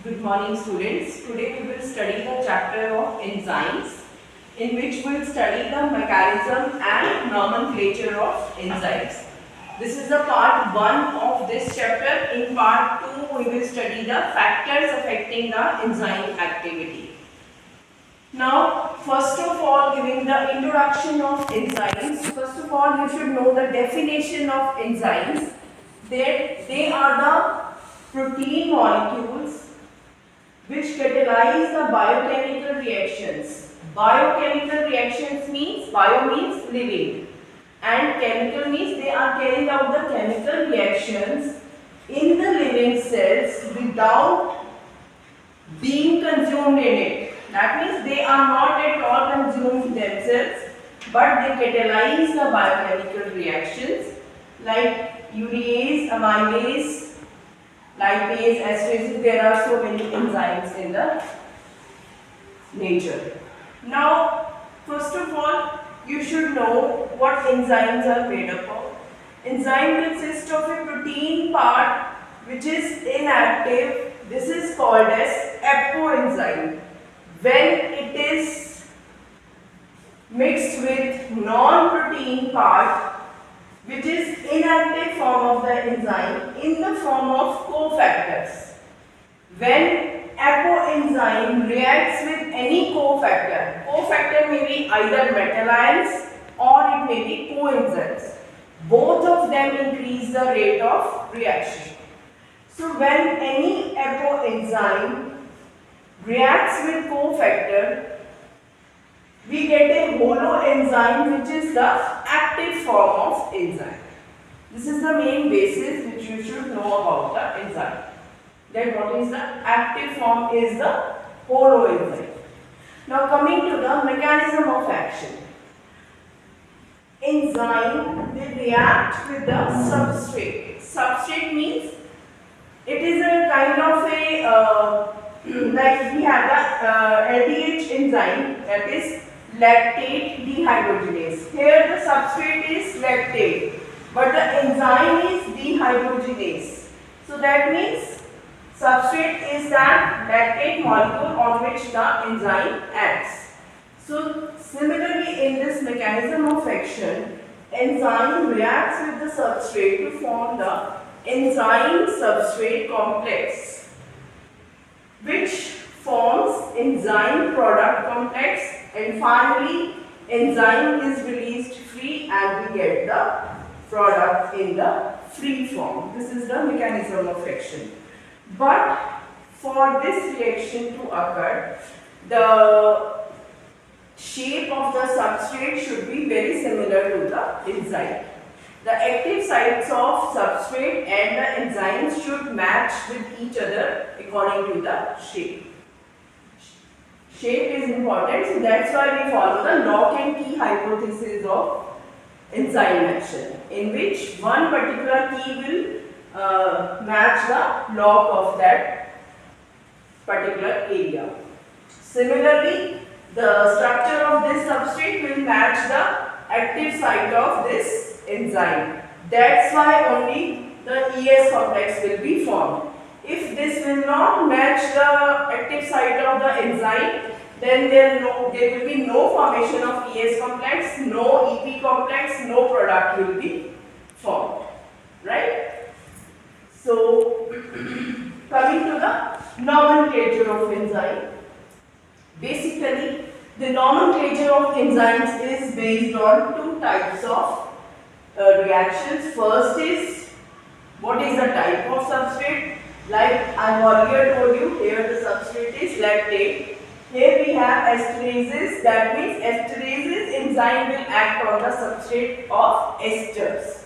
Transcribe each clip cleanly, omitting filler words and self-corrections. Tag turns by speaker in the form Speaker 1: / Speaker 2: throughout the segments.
Speaker 1: Good morning students. Today we will study the chapter of enzymes, in which we will study the mechanism and nomenclature of enzymes. This is the part 1 of this chapter. In part 2 we will study the factors affecting the enzyme activity. Now first of all, giving the introduction of enzymes, first of all you should know the definition of enzymes. They are the protein molecules which catalyze the biochemical reactions. Biochemical reactions means, bio means living, and chemical means they are carrying out the chemical reactions in the living cells without being consumed in it. That means they are not at all consumed themselves, but they catalyze the biochemical reactions like urease, amylase, lipase, esterase. There are so many enzymes in the nature. Now, first of all, you should know what enzymes are made up of. Enzyme consists of a protein part which is inactive. This is called as apoenzyme. When it is mixed with non-protein part, which is inactive form of the enzyme in the form of cofactors. When apoenzyme reacts with any cofactor, cofactor may be either metal ions or it may be coenzymes. Both of them increase the rate of reaction. So when any apoenzyme reacts with cofactor, we get a holoenzyme, which is the active form of enzyme. This is the main basis which you should know about the enzyme. Then what is the active form is the holoenzyme. Now coming to the mechanism of action. Enzyme, they react with the substrate. Substrate means it is a kind of a like we have the LDH enzyme, that is lactate dehydrogenase. Here the substrate is lactate, but the enzyme is dehydrogenase. So that means substrate is that lactate molecule on which the enzyme acts. So similarly, in this mechanism of action, enzyme reacts with the substrate to form the enzyme substrate complex, which forms enzyme product complex, and finally enzyme is released free and we get the product in the free form. This is the mechanism of action. But for this reaction to occur, the shape of the substrate should be very similar to the enzyme. The active sites of substrate and the enzymes should match with each other according to the shape. Shape is important, so that's why we follow the lock and key hypothesis of enzyme action, in which one particular key will match the lock of that particular area. Similarly, the structure of this substrate will match the active site of this enzyme. That's why only the ES complex will be formed. If this will not match the active site of the enzyme, then there will be no formation of ES complex, no EP complex, no product will be formed. Right? So, coming to the nomenclature of enzyme. Basically, the nomenclature of enzymes is based on two types of reactions. First is, what is the type of substrate? Like I have earlier told you, here the substrate is lactate. Here we have esterases, that means esterases enzyme will act on the substrate of esters.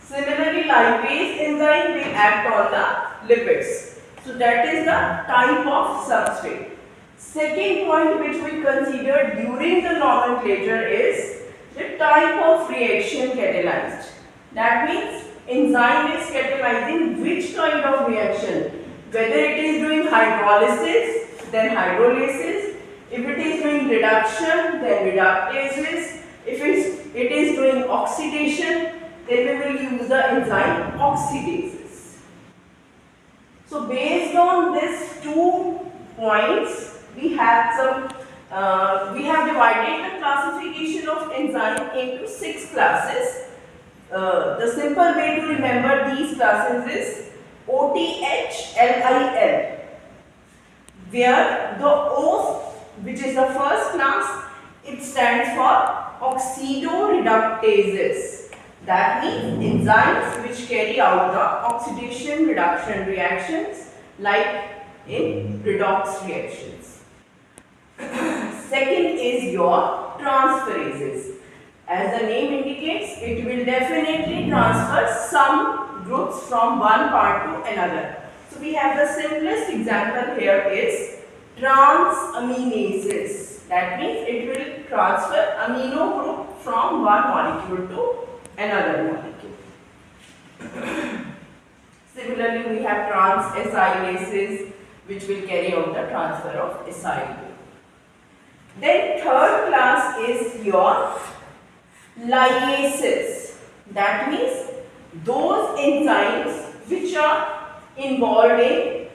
Speaker 1: Similarly, lipase enzyme will act on the lipids. So that is the type of substrate. Second point which we consider during the nomenclature is the type of reaction catalyzed. That means enzyme is catalyzing which kind of reaction. Whether it is doing hydrolysis, then hydrolases. If it is doing reduction, then reductases. If it is doing oxidation, then we will use the enzyme oxidases. So based on on these 2 points, we have divided the classification of enzyme into 6 classes. The simple way to remember these classes is OTHLIL, where the O, which is the first class, it stands for oxidoreductases. That means enzymes which carry out the oxidation reduction reactions like in redox reactions. Second is your transferases. As the name indicates, it will definitely transfer some groups from one part to another. So we have the simplest example here is transaminases. That means it will transfer amino group from one molecule to another molecule. Similarly, we have transacylases, which will carry out the transfer of acyl group. Then third class is your lyases. That means those enzymes which are involved in,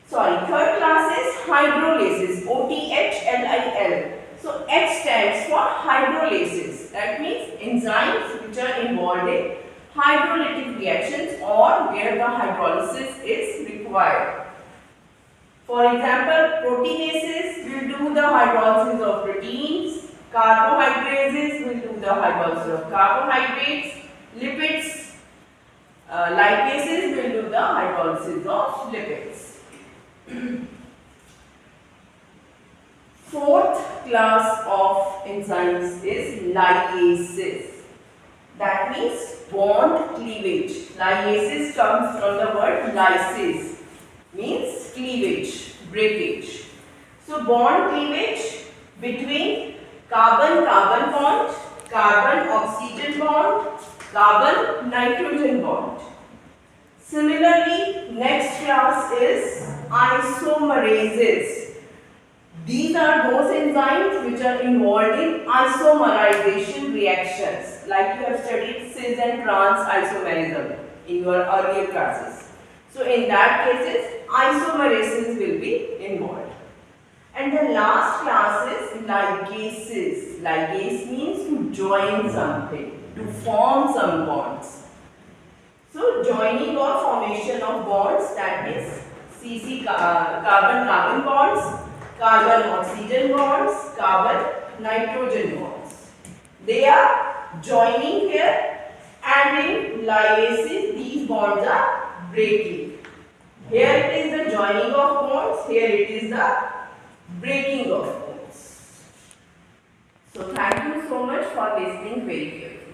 Speaker 1: third class is hydrolases, OTHLIL. So H stands for hydrolases. That means enzymes which are involved in hydrolytic reactions or where the hydrolysis is required. For example, proteinases will do the hydrolysis of proteins, carbohydrases will do the hydrolysis of carbohydrates, lipids, lipases will do the hydrolysis of lipids. Fourth class of enzymes is lyases. That means bond cleavage. Lyases comes from the word lysis, means cleavage, breakage. So bond cleavage between carbon-carbon bond, carbon-oxygen bond, carbon-nitrogen bond. Similarly, next class is isomerases. These are those enzymes which are involved in isomerization reactions, like you have studied cis and trans isomerism in your earlier classes. So in that cases, isomerases will be involved. And the last class is ligases. Ligase means to join something, to form some bonds. So joining or formation of bonds, that is CC carbon-carbon bonds, carbon-oxygen bonds, carbon-nitrogen bonds. They are joining here, and in lyases these bonds are breaking. Here it is the joining of bonds, here it is the breaking of bonds. So thank you so much for listening very carefully.